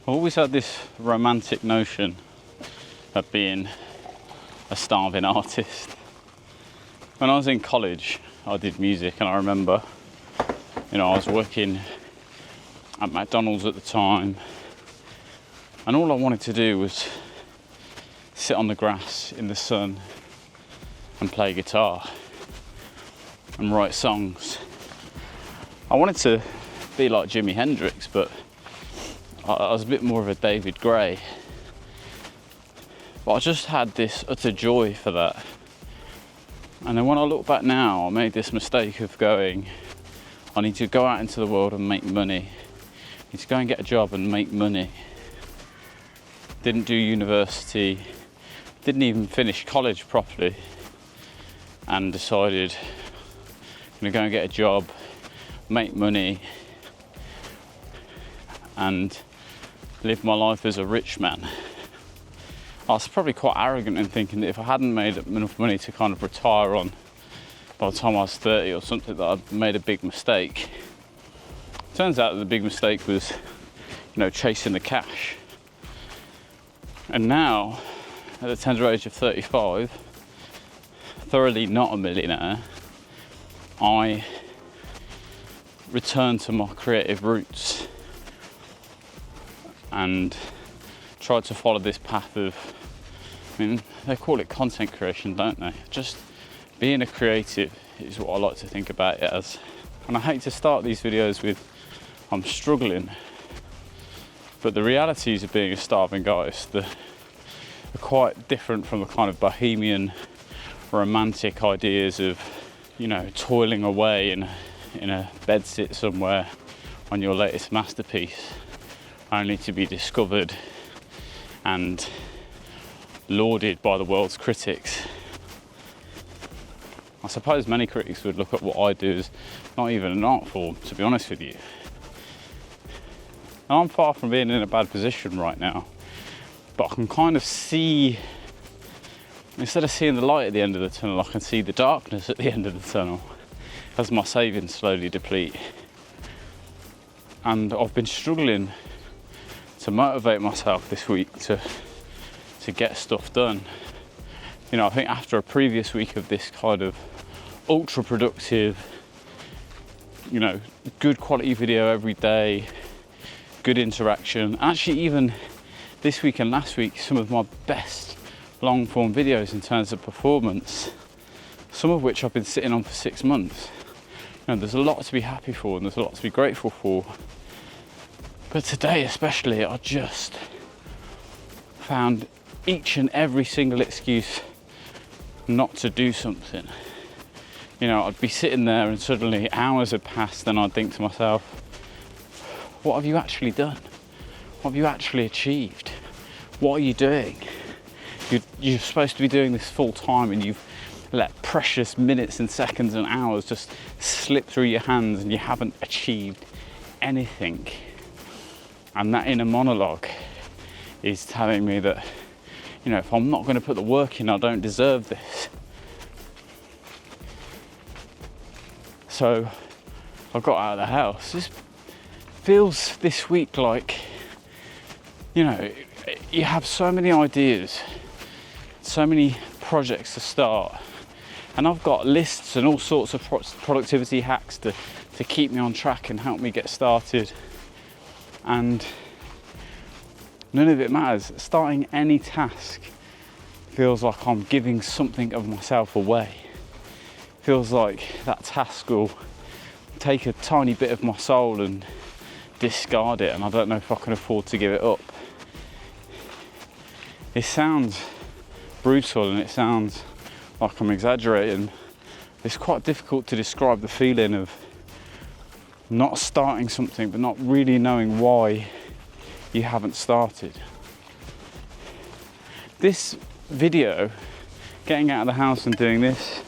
I've always had this romantic notion of being a starving artist. When I was in college, I did music, and I remember, I was working at McDonald's at the time, and all I wanted to do was sit on the grass in the sun and play guitar and write songs. I wanted to be like Jimi Hendrix, but I was a bit more of a David Gray. But I just had this utter joy for that. And then when I look back now, I made this mistake of going, I need to go out into the world and make money. I need to go and get a job and make money. Didn't do university, didn't even finish college properly, and decided I'm gonna go and get a job, make money, and live my life as a rich man. I was probably quite arrogant in thinking that if I hadn't made enough money to kind of retire on by the time I was 30 or something, that I'd made a big mistake. Turns out that the big mistake was, chasing the cash. And now, at the tender age of 35, thoroughly not a millionaire, I return to my creative roots and tried to follow this path of, they call it content creation, don't they? Just being a creative is what I like to think about it as. And I hate to start these videos with, I'm struggling, but the realities of being a starving artist are quite different from the kind of bohemian, romantic ideas of, toiling away in a bedsit somewhere on your latest masterpiece, only to be discovered and lauded by the world's critics. I suppose many critics would look at what I do as not even an art form, to be honest with you. And I'm far from being in a bad position right now, but I can kind of see, instead of seeing the light at the end of the tunnel, I can see the darkness at the end of the tunnel as my savings slowly deplete. And I've been struggling to motivate myself this week to get stuff done. I think after a previous week of this kind of ultra productive, good quality video every day, good interaction, actually even this week and last week, some of my best long form videos in terms of performance, some of which I've been sitting on for 6 months. There's a lot to be happy for and there's a lot to be grateful for. But today especially, I just found each and every single excuse not to do something. I'd be sitting there and suddenly hours had passed and I'd think to myself, what have you actually done? What have you actually achieved? What are you doing? You're supposed to be doing this full time and you've let precious minutes and seconds and hours just slip through your hands and you haven't achieved anything. And that inner monologue is telling me that, if I'm not going to put the work in, I don't deserve this. So I got out of the house. This feels this week like, you have so many ideas, so many projects to start. And I've got lists and all sorts of productivity hacks to keep me on track and help me get started. And none of it matters. Starting any task feels like I'm giving something of myself away. Feels like that task will take a tiny bit of my soul and discard it, and I don't know if I can afford to give it up. It sounds brutal and it sounds like I'm exaggerating. It's quite difficult to describe the feeling of not starting something but not really knowing why you haven't started. This video, getting out of the house and doing this,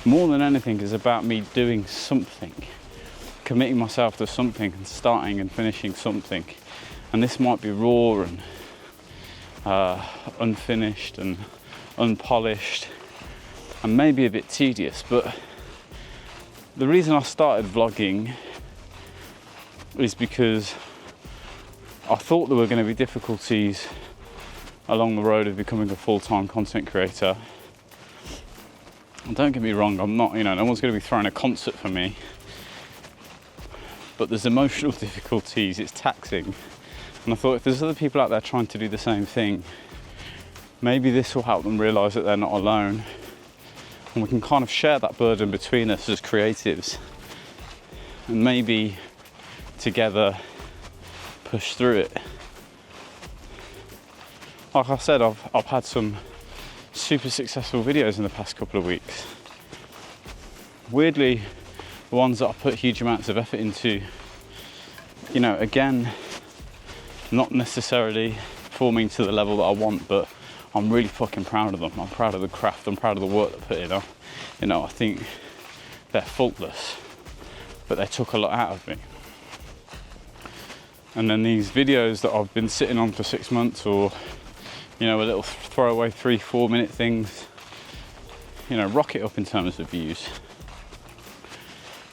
more than anything is about me doing something, committing myself to something and starting and finishing something. And this might be raw and unfinished and unpolished and maybe a bit tedious, but the reason I started vlogging is because I thought there were going to be difficulties along the road of becoming a full-time content creator. And don't get me wrong, I'm not, no one's going to be throwing a concert for me. But there's emotional difficulties, it's taxing. And I thought if there's other people out there trying to do the same thing, maybe this will help them realise that they're not alone. And we can kind of share that burden between us as creatives. And maybe together push through it. Like I said, I've had some super successful videos in the past couple of weeks. Weirdly, the ones that I put huge amounts of effort into, again, not necessarily performing to the level that I want, but I'm really fucking proud of them. I'm proud of the craft, I'm proud of the work they put in. I think they're faultless, but they took a lot out of me. And then these videos that I've been sitting on for 6 months, or a little throwaway 3-4 minute things, rocket up in terms of views.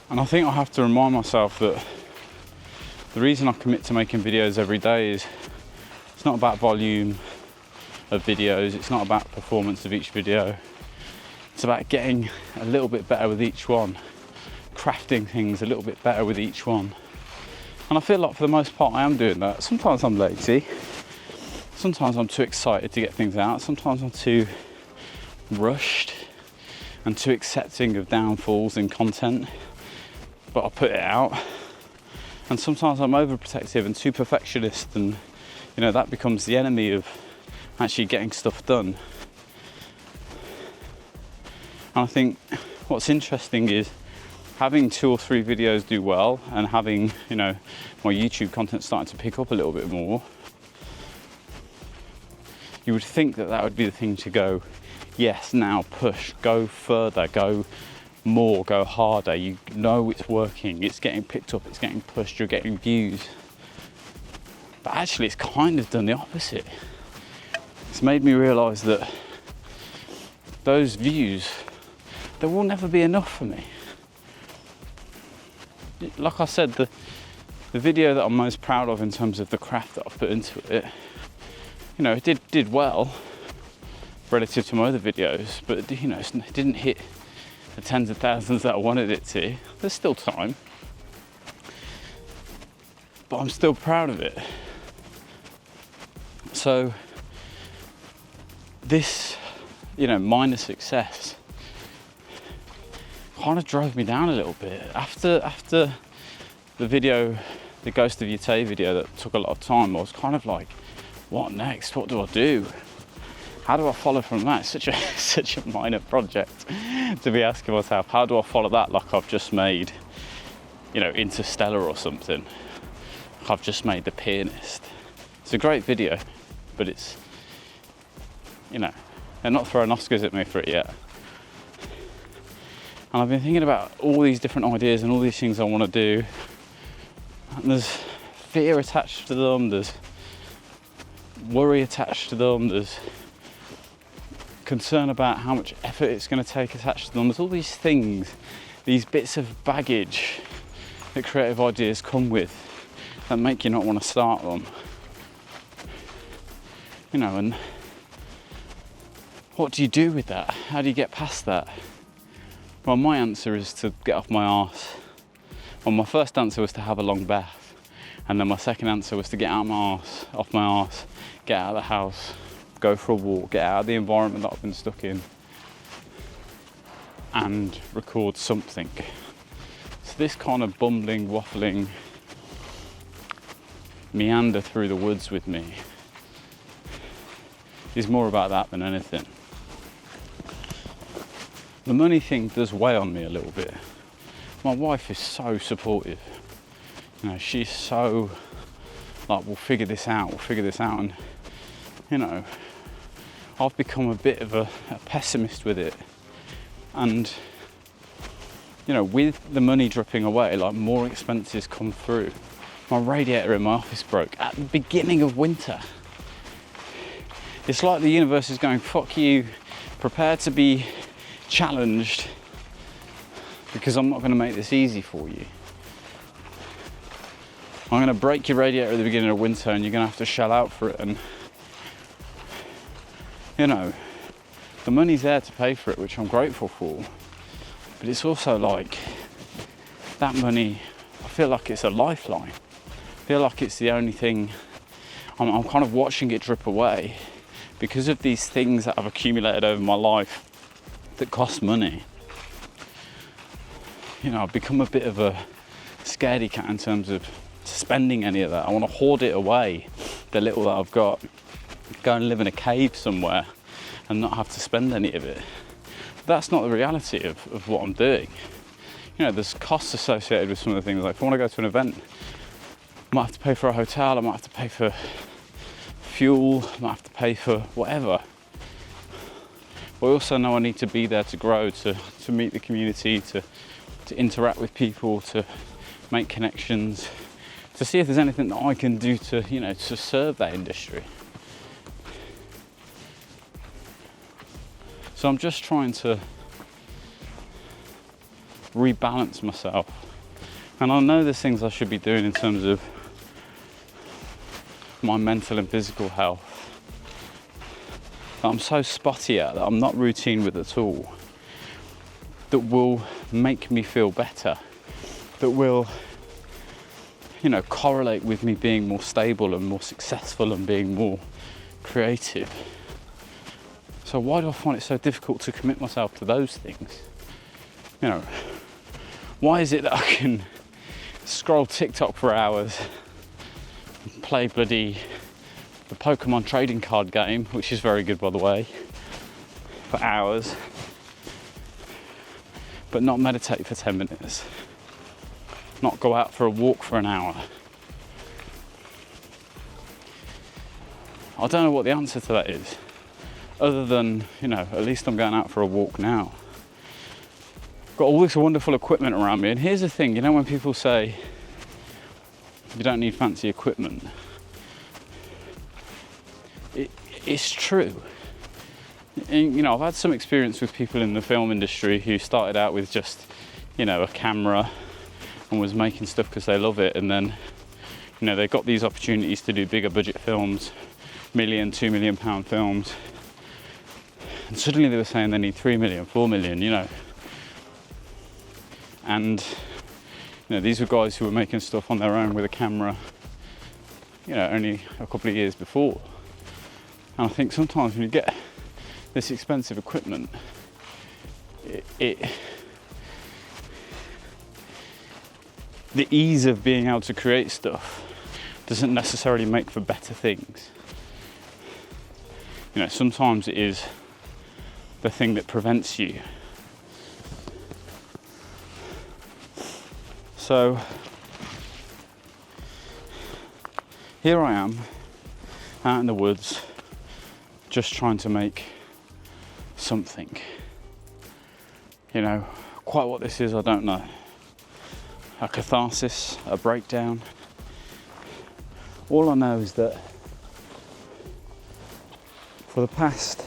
And I think I have to remind myself that the reason I commit to making videos every day is it's not about volume of videos, it's not about performance of each video, it's about getting a little bit better with each one, crafting things a little bit better with each one. And I feel like for the most part I am doing that. Sometimes I'm lazy, sometimes I'm too excited to get things out, sometimes I'm too rushed and too accepting of downfalls in content, but I put it out. And sometimes I'm overprotective and too perfectionist, and that becomes the enemy of actually getting stuff done. And I think what's interesting is having 2 or 3 videos do well and having my YouTube content starting to pick up a little bit more. You would think that would be the thing to go, yes, now push, go further, go more, go harder. It's working, it's getting picked up, it's getting pushed, you're getting views. But actually it's kind of done the opposite. It's made me realise that those views, they will never be enough for me. Like I said, the video that I'm most proud of in terms of the craft that I've put into it, it did well relative to my other videos, but it didn't hit the tens of thousands that I wanted it to. There's still time, but I'm still proud of it. So this, minor success kind of drove me down a little bit. After the video, the Ghost of Yate video that took a lot of time, I was kind of like, what next? What do I do? How do I follow from that? It's such a minor project to be asking myself, how do I follow that like I've just made, Interstellar or something? Like I've just made The Pianist. It's a great video, but it's, they're not throwing Oscars at me for it yet. And I've been thinking about all these different ideas and all these things I want to do. And there's fear attached to them, there's worry attached to them, there's concern about how much effort it's going to take attached to them. There's all these things, these bits of baggage that creative ideas come with that make you not want to start them. And what do you do with that? How do you get past that? Well, my answer is to get off my arse. Well, my first answer was to have a long bath, and then my second answer was to get off my arse, get out of the house, go for a walk, get out of the environment that I've been stuck in, and record something. So this kind of bumbling, waffling meander through the woods with me is more about that than anything. The money thing does weigh on me a little bit. My wife is so supportive. She's so like, we'll figure this out. And, I've become a bit of a pessimist with it. And, with the money dripping away, like more expenses come through. My radiator in my office broke at the beginning of winter. It's like the universe is going, fuck you, prepare to be challenged because I'm not going to make this easy for you. I'm going to break your radiator at the beginning of winter and you're going to have to shell out for it. And, you know, the money's there to pay for it, which I'm grateful for. But it's also like, that money, I feel like it's a lifeline. I feel like it's the only thing, I'm kind of watching it drip away because of these things that I've accumulated over my life that cost money. You know, I've become a bit of a scaredy cat in terms of spending any of that. I want to hoard it away, the little that I've got, go and live in a cave somewhere and not have to spend any of it. But that's not the reality of what I'm doing. You know, there's costs associated with some of the things. Like if I want to go to an event, I might have to pay for a hotel, I might have to pay for fuel, I might have to pay for whatever. But I also know I need to be there to grow, to meet the community, to interact with people, to make connections, to see if there's anything that I can do to, you know, to serve that industry. So I'm just trying to rebalance myself. And I know there's things I should be doing in terms of my mental and physical health that I'm so spotty at, that I'm not routine with at all, that will make me feel better, that will, you know, correlate with me being more stable and more successful and being more creative. So why do I find it so difficult to commit myself to those things? You know, why is it that I can scroll TikTok for hours, play bloody the Pokemon trading card game, which is very good by the way, for hours, but not meditate for 10 minutes, not go out for a walk for an hour? I don't know what the answer to that is, other than, you know, at least I'm going out for a walk now. Got all this wonderful equipment around me, and here's the thing, you know, when people say you don't need fancy equipment, it's true. And, you know, I've had some experience with people in the film industry who started out with just, you know, a camera and was making stuff because they love it, and then, you know, they got these opportunities to do bigger budget films, £1 million, £2 million films, and suddenly they were saying they need 3 million, 4 million, you know. And, you know, these were guys who were making stuff on their own with a camera, you know, only a couple of years before. And I think sometimes when you get this expensive equipment, the ease of being able to create stuff doesn't necessarily make for better things. You know, sometimes it is the thing that prevents you. So here I am out in the woods, just trying to make something. You know, quite what this is, I don't know. A catharsis, a breakdown. All I know is that for the past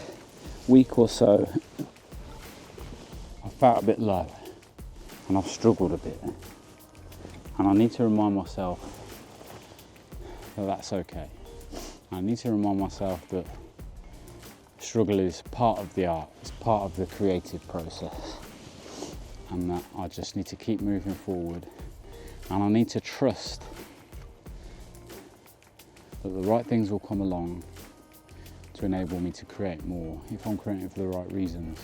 week or so, I felt a bit low and I've struggled a bit. And I need to remind myself that that's okay. I need to remind myself that struggle is part of the art, it's part of the creative process, and that I just need to keep moving forward, and I need to trust that the right things will come along to enable me to create more if I'm creating for the right reasons.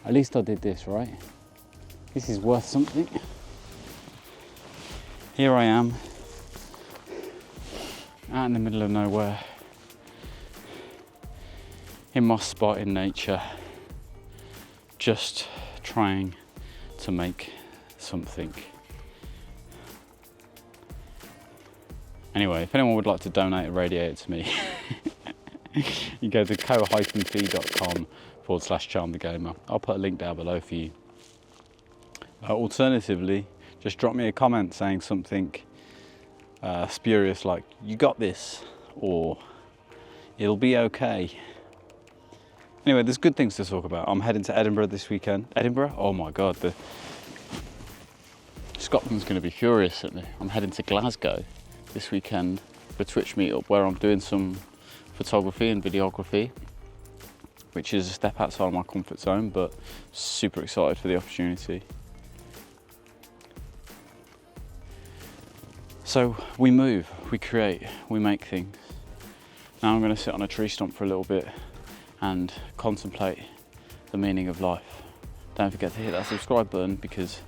At least I did this, right? This is worth something. Here I am, out in the middle of nowhere, in my spot in nature, just trying to make something. Anyway, if anyone would like to donate a radiator to me, you go to co-fi.com/charmthegamer. I'll put a link down below for you. Alternatively, just drop me a comment saying something spurious like, you got this, or it'll be okay. Anyway, there's good things to talk about. I'm heading to Edinburgh this weekend. Edinburgh? Oh my God, Scotland's going to be furious at me. I'm heading to Glasgow this weekend for a Twitch meetup where I'm doing some photography and videography, which is a step outside my comfort zone, but super excited for the opportunity. So we move, we create, we make things. Now I'm going to sit on a tree stump for a little bit and contemplate the meaning of life. Don't forget to hit that subscribe button, because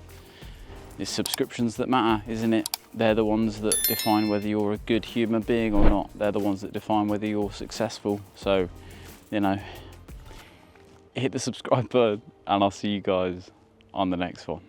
it's subscriptions that matter, isn't it? They're the ones that define whether you're a good human being or not. They're the ones that define whether you're successful. So, you know, hit the subscribe button and I'll see you guys on the next one.